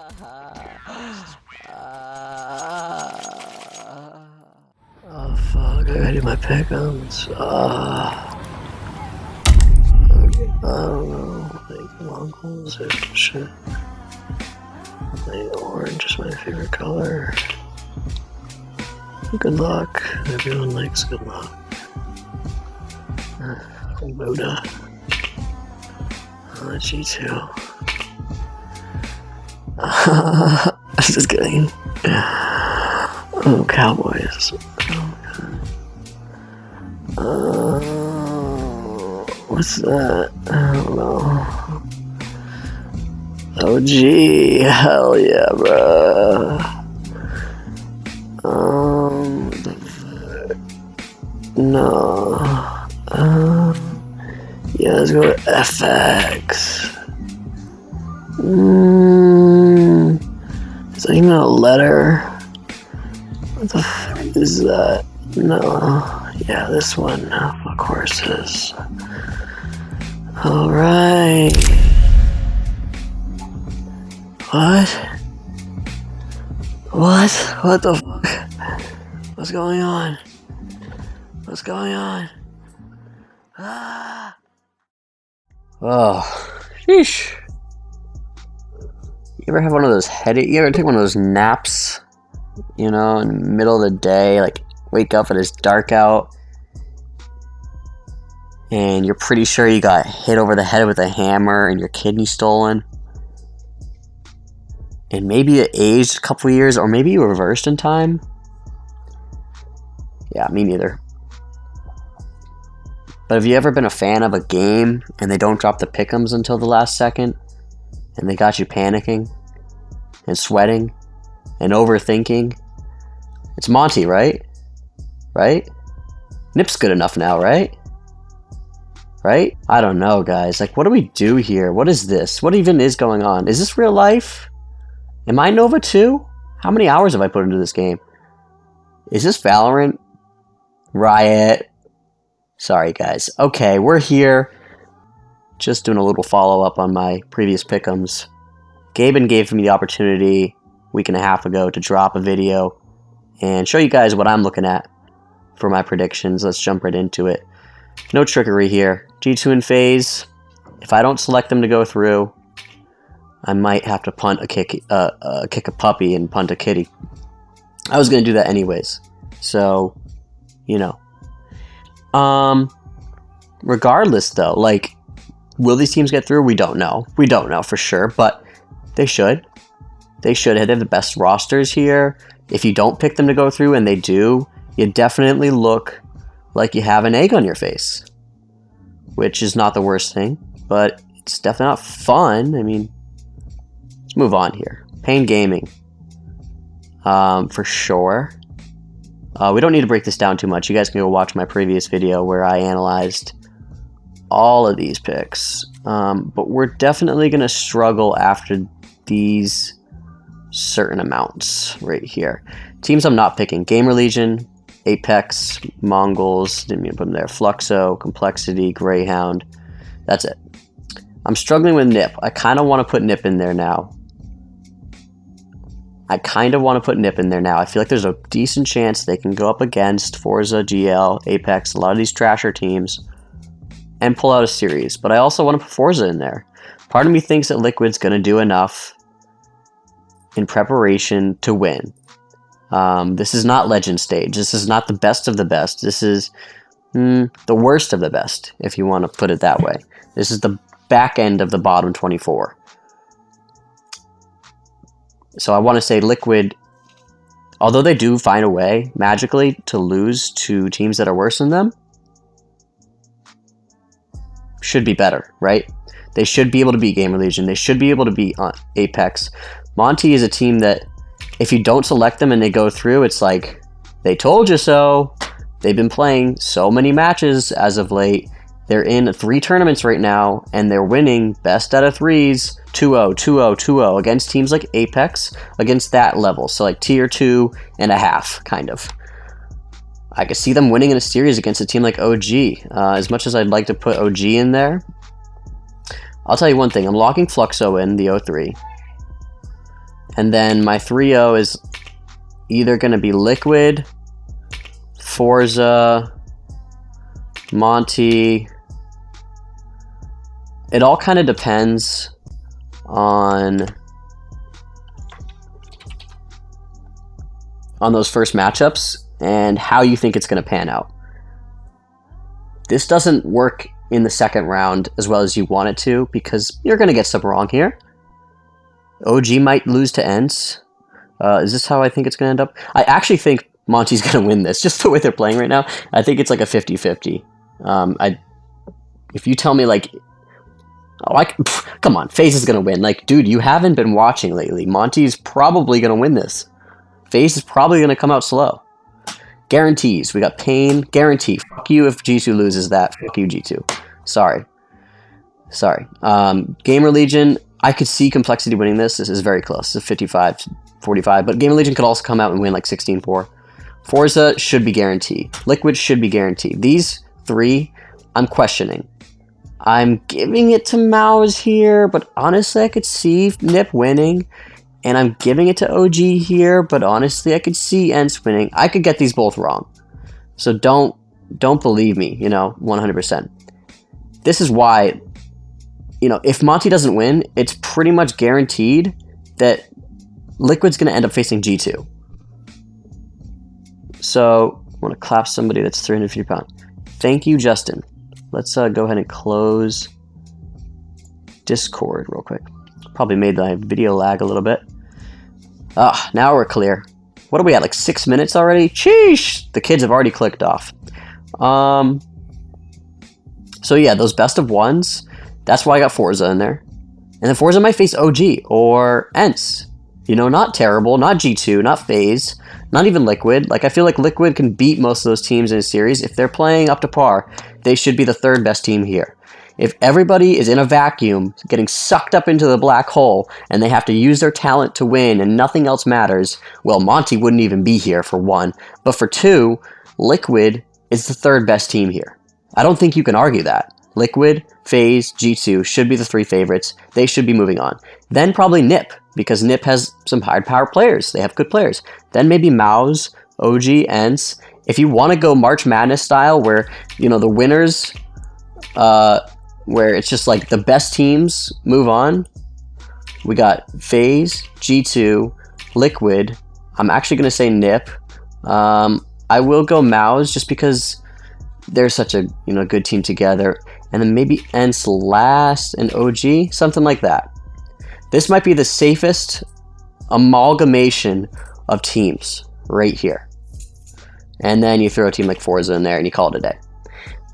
Oh fuck, I gotta do my pick'ems. I don't know, like Mongols or some shit. Like orange is my favorite color. Good luck. Everyone likes good luck. Buddha. G2. Just kidding. Oh, Cowboys. What's that? I don't know. Oh, gee. Hell yeah, bruh. No. Yeah, let's go to FX. Is that even a letter? What the fuck is that? No. Yeah, this one. Of course it is. Alright. What? What? What the fuck? What's going on? What's going on? Ah! Oh, sheesh. You ever have one of those headaches? You ever take one of those naps, you know, in the middle of the day, like wake up and it's dark out and you're pretty sure you got hit over the head with a hammer and your kidney stolen? And maybe it aged a couple years, or maybe you reversed in time? Yeah, me neither. But have you ever been a fan of a game and they don't drop the pick'ems until the last second? And they got you panicking and sweating and overthinking? It's Monty, right? Right? Nip's good enough now, right? Right? I don't know, guys. Like, what do we do here? What is this? What even is going on? Is this real life? Am I Nova 2? How many hours have I put into this game? Is this Valorant? Riot? Sorry, guys. Okay, we're here. Just doing a little follow-up on my previous pick'ems. Gaben gave me the opportunity a week and a half ago to drop a video and show you guys what I'm looking at for my predictions. Let's jump right into it. No trickery here. G2 in phase. If I don't select them to go through, I might have to punt a kick a puppy and punt a kitty. I was going to do that anyways. So, you know. Regardless though, like, will these teams get through? We don't know. We don't know for sure, but they should. They should. They have the best rosters here. If you don't pick them to go through and they do, you definitely look like you have an egg on your face, which is not the worst thing, but it's definitely not fun. I mean, let's move on here. Pain Gaming, for sure. We don't need to break this down too much. You guys can go watch my previous video where I analyzed all of these picks. But we're definitely going to struggle after these certain amounts right here. Teams I'm not picking: Gamer Legion, Apex, Mongols, didn't mean to put them there, Fluxo, Complexity, Greyhound. That's it. I'm struggling with Nip. I kind of want to put Nip in there now. I feel like there's a decent chance they can go up against Forza, GL, Apex, a lot of these trasher teams, and pull out a series. But I also want to put Forza in there. Part of me thinks that Liquid's going to do enough in preparation to win. This is not Legend Stage. This is not the best of the best. This is the worst of the best, if you want to put it that way. This is the back end of the bottom 24. So I want to say Liquid, although they do find a way, magically, to lose to teams that are worse than them, should be better, right? They should be able to beat Gamer Legion. They should be able to beat Apex. Monty is a team that, if you don't select them and they go through, it's like, they told you so. They've been playing so many matches as of late. They're in 3 tournaments right now, and they're winning best out of 3s, 2-0, 2-0, 2-0, against teams like Apex, against that level. So like tier 2.5, kind of. I could see them winning in a series against a team like OG. As much as I'd like to put OG in there, I'll tell you one thing. I'm locking Fluxo in, the 03. And then my 3-0 is either going to be Liquid, Forza, Monty. It all kind of depends on those first matchups and how you think it's going to pan out. This doesn't work in the second round as well as you want it to, because you're going to get some wrong here. OG might lose to Ents. Is this how I think it's going to end up? I actually think Monty's going to win this, just the way they're playing right now. I think it's like a 50-50. If you tell me, like, come on, FaZe is going to win. Like, dude, you haven't been watching lately. Monty's probably going to win this. FaZe is probably going to come out slow. Guarantees. We got Pain. Guarantee. Fuck you if G2 loses that. Fuck you, G2. Sorry. Gamer Legion, I could see Complexity winning this. This is very close. It's 55-45. But Gamer Legion could also come out and win like 16-4. Forza should be guaranteed. Liquid should be guaranteed. These three, I'm questioning. I'm giving it to Mouse here, but honestly, I could see Nip winning. And I'm giving it to OG here, but honestly, I could see Ents winning. I could get these both wrong. So don't believe me, 100%. This is why, if Monty doesn't win, it's pretty much guaranteed that Liquid's going to end up facing G2. So I want to clap somebody that's 350 pounds. Thank you, Justin. Let's go ahead and close Discord real quick. Probably made my video lag a little bit. Now we're clear. What are we at, like 6 minutes already? Sheesh! The kids have already clicked off. So yeah, those best of ones, that's why I got Forza in there. And then Forza might face OG or Ents. Not terrible, not G2, not FaZe, not even Liquid. Like, I feel like Liquid can beat most of those teams in a series. If they're playing up to par, they should be the third best team here. If everybody is in a vacuum, getting sucked up into the black hole, and they have to use their talent to win and nothing else matters, well, Monty wouldn't even be here, for one. But for two, Liquid is the third best team here. I don't think you can argue that. Liquid, FaZe, G2 should be the three favorites. They should be moving on. Then probably Nip, because Nip has some high power players. They have good players. Then maybe Mouse, OG, Ents. If you want to go March Madness style, where, the winners... where it's just like the best teams move on. We got FaZe, G2, Liquid. I'm actually going to say Nip. I will go Mouse just because they're such a good team together. And then maybe Ents last and OG, something like that. This might be the safest amalgamation of teams right here. And then you throw a team like Forza in there and you call it a day.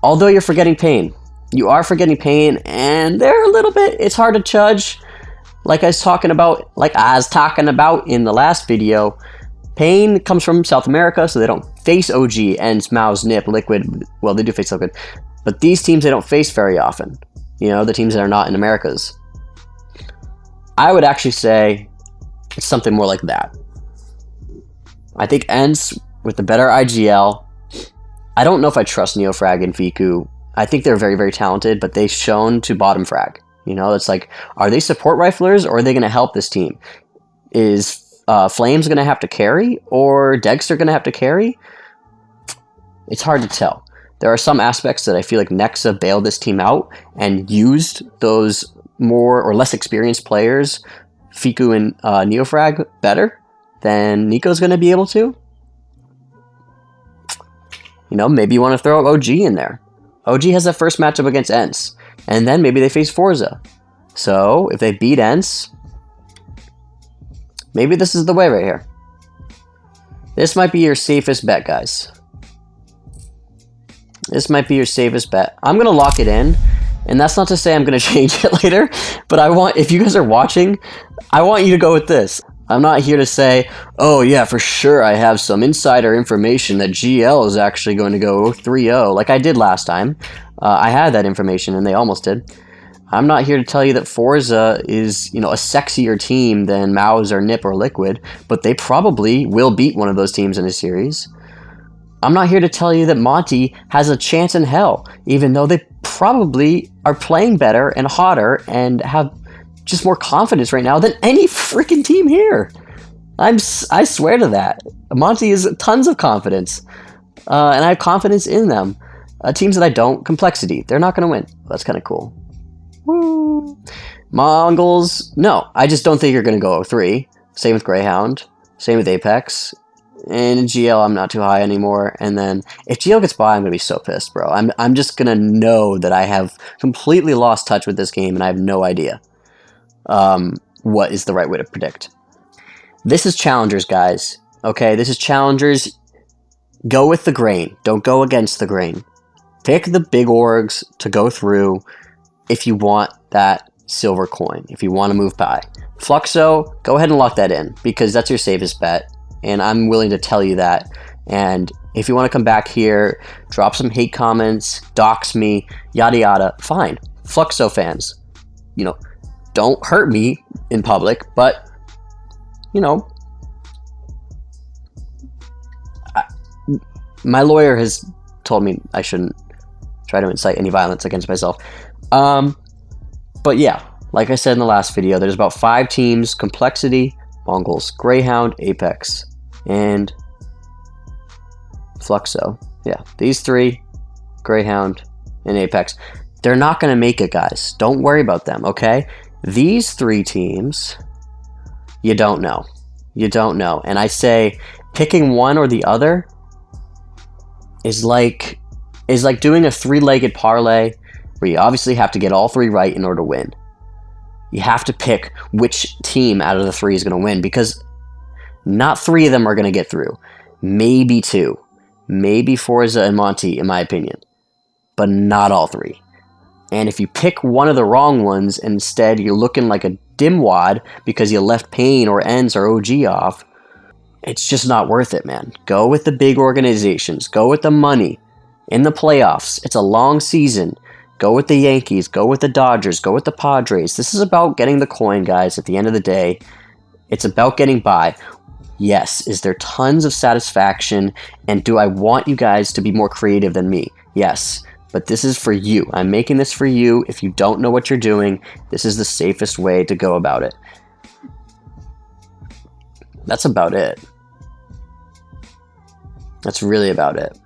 Although you're forgetting Pain. You are forgetting Pain, and they're a little bit, it's hard to judge. Like I was talking about in the last video, Pain comes from South America, so they don't face OG, Ents, Mouse, Nip, Liquid. Well, they do face Liquid. But these teams they don't face very often. The teams that are not in Americas. I would actually say it's something more like that. I think Ents with the better IGL. I don't know if I trust Neofrag and Fiku. I think they're very, very talented, but they've shown to bottom frag. It's like, are they support riflers or are they going to help this team? Is Flames going to have to carry or Dexter going to have to carry? It's hard to tell. There are some aspects that I feel like Nexa bailed this team out and used those more or less experienced players, Fiku and Neofrag, better than Nico's going to be able to. Maybe you want to throw OG in there. OG has that first matchup against Ents, and then maybe they face Forza. So, if they beat Ents, maybe this is the way right here. This might be your safest bet, guys. This might be your safest bet. I'm going to lock it in, and that's not to say I'm going to change it later, but if you guys are watching, I want you to go with this. I'm not here to say, oh yeah, for sure I have some insider information that GL is actually going to go 3-0 like I did last time. I had that information and they almost did. I'm not here to tell you that Forza is, a sexier team than Mouse or Nip or Liquid, but they probably will beat one of those teams in a series. I'm not here to tell you that Monty has a chance in hell, even though they probably are playing better and hotter and have just more confidence right now than any freaking team here. I swear to that. Monty has tons of confidence, and I have confidence in them. Teams that I don't, Complexity, they're not going to win. That's kind of cool. Woo. Mongols, no, I just don't think you're going to go 3. Same with Greyhound. Same with Apex. And in GL, I'm not too high anymore. And then if GL gets by, I'm going to be so pissed, bro. I'm just going to know that I have completely lost touch with this game, and I have no idea what is the right way to predict. This is Challengers, guys. Okay, this is Challengers. Go with the grain. Don't go against the grain. Pick the big orgs to go through if you want that silver coin, if you want to move by. Fluxo, go ahead and lock that in, because that's your safest bet, and I'm willing to tell you that. And if you want to come back here, drop some hate comments, dox me, yada yada, fine. Fluxo fans, you know, don't hurt me in public, but, you know, my lawyer has told me I shouldn't try to incite any violence against myself. But yeah, like I said in the last video, there's about 5 teams: Complexity, Mongols, Greyhound, Apex, and Fluxo. Yeah, these 3, Greyhound and Apex. They're not going to make it, guys. Don't worry about them, okay? These 3 teams, you don't know. You don't know. And I say picking one or the other is like doing a 3-legged parlay where you obviously have to get all 3 right in order to win. You have to pick which team out of the 3 is going to win, because not 3 of them are going to get through. Maybe 2. Maybe Forza and Monty, in my opinion. But not all 3. And if you pick one of the wrong ones, and instead you're looking like a dimwad because you left Pain or Ends or OG off, it's just not worth it, man. Go with the big organizations. Go with the money. In the playoffs, it's a long season. Go with the Yankees. Go with the Dodgers. Go with the Padres. This is about getting the coin, guys, at the end of the day. It's about getting by. Yes, is there tons of satisfaction? And do I want you guys to be more creative than me? Yes. But this is for you. I'm making this for you. If you don't know what you're doing, this is the safest way to go about it. That's about it. That's really about it.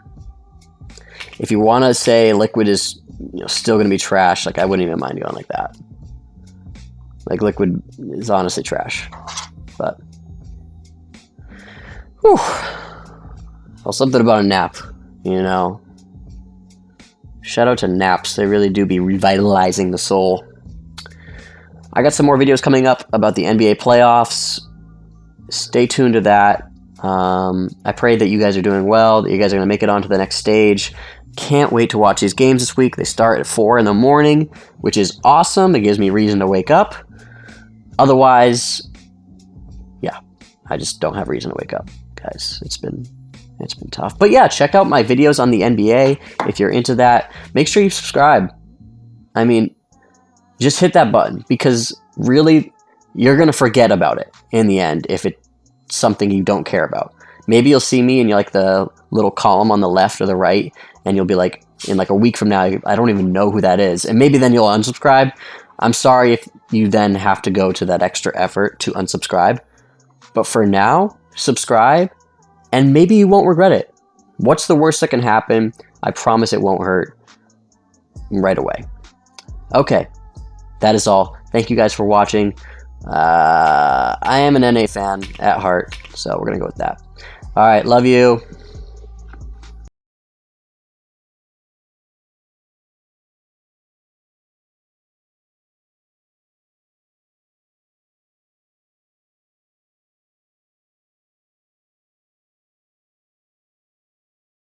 If you want to say Liquid is, you know, still going to be trash, like, I wouldn't even mind going like that. Like, Liquid is honestly trash. But, whew. Well, something about a nap, you know. Shout out to naps. They really do be revitalizing the soul. I got some more videos coming up about the NBA playoffs. Stay tuned to that. I pray that you guys are doing well, that you guys are going to make it on to the next stage. Can't wait to watch these games this week. They start at 4 in the morning, which is awesome. It gives me reason to wake up. Otherwise, yeah, I just don't have reason to wake up, guys. It's been tough. But yeah, check out my videos on the NBA if you're into that. Make sure you subscribe. I mean, just hit that button, because really, you're going to forget about it in the end if it's something you don't care about. Maybe you'll see me and you're like the little column on the left or the right, and you'll be like, in like a week from now, I don't even know who that is. And maybe then you'll unsubscribe. I'm sorry if you then have to go to that extra effort to unsubscribe. But for now, subscribe, and maybe you won't regret it. What's the worst that can happen? I promise it won't hurt right away. Okay, that is all. Thank you guys for watching. I am an NA fan at heart, so we're going to go with that. All right, love you.